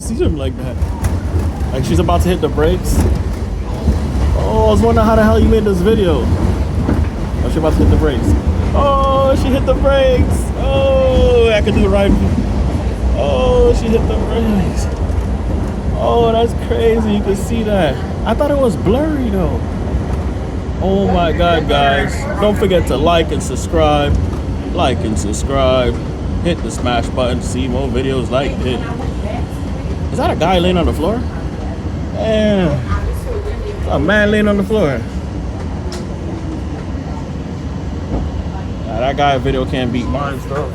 see them like that. Like she's about to hit the brakes. Oh, I was wondering how the hell you made this video. Oh, she's about to hit the brakes. Oh, she hit the brakes. Oh, I could do it right. Oh, she hit the brakes. Oh, that's crazy. You can see that. I thought it was blurry though. Oh my God, guys. Don't forget to like and subscribe. Like and subscribe. Hit the smash button to see more videos like this. Is that a guy laying on the floor? Damn. A man laying on the floor. Nah, that guy video can't beat mine, though.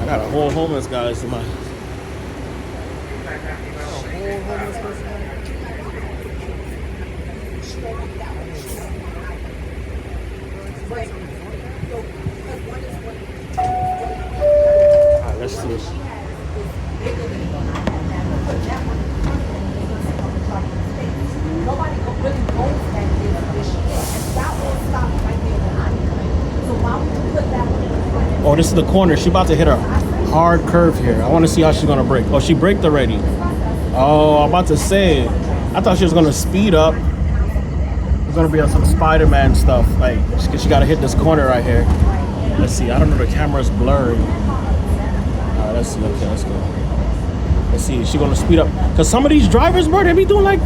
I got a whole homeless guy in my. Alright, let's see. Oh, this is the corner. She about to hit a hard curve here. I want to see how she's gonna brake. Oh, she braked already. Oh, I'm about to say. I thought she was gonna speed up. It's gonna be on some Spider-Man stuff. Like, she gotta hit this corner right here. Let's see. I don't know. The camera's blurry. Alright, let's see. Okay, let's go. Let's see. Is she gonna speed up? Cause some of these drivers, bro, they be doing like,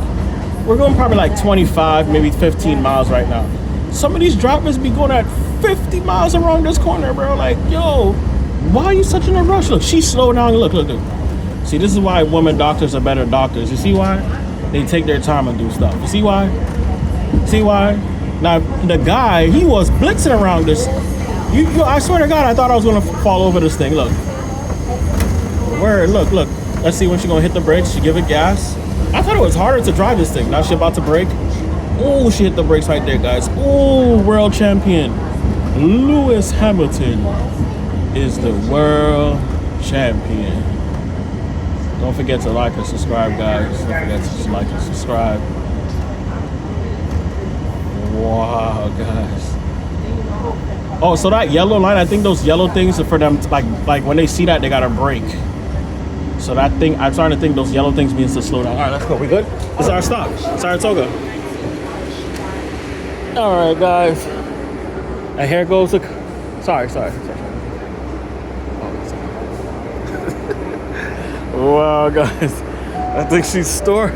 we're going probably like 25, maybe 15 miles right now. Some of these drivers be going at 50 miles around this corner, bro. Like, yo, why are you such in a rush? Look, she's slowed down. Look. See, this is why women doctors are better doctors. You see why? They take their time and do stuff. You see why? See why? Now, the guy, he was blitzing around this. I swear to God, I thought I was gonna fall over this thing. Look. Where? Look. Let's see when she's gonna hit the brakes. She give it gas. I thought it was harder to drive this thing. Now she's about to brake. Oh, she hit the brakes right there, guys. Oh, world champion. Lewis Hamilton is the world champion. Don't forget to like and subscribe, guys. Don't forget to like and subscribe. Wow, guys. Oh, so that yellow line, I think those yellow things are for them to, like when they see that, they gotta brake. So that thing, I'm starting to think those yellow things means to slow down. All right, let's go. We good? This is our stop. Saratoga. All right, guys. And here goes the. Sorry. Wow, guys. I think she's stork.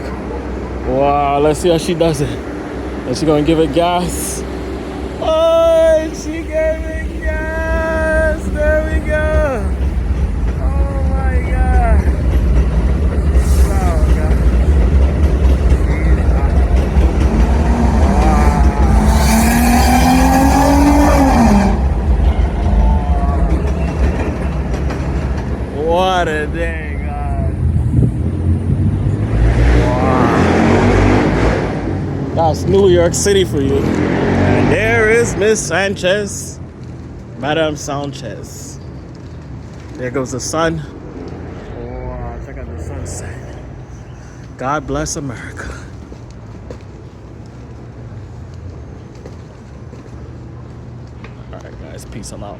Wow, let's see how she does it. Is she gonna give it gas? Oh, she gave it gas. There we go. Oh my God. Wow, God. What a day, God. Wow. That's New York City for you. And there is Miss Sanchez. Madame Sanchez. There goes the sun. Wow, check out the sunset. God bless America. All right, guys. Peace. I'm out.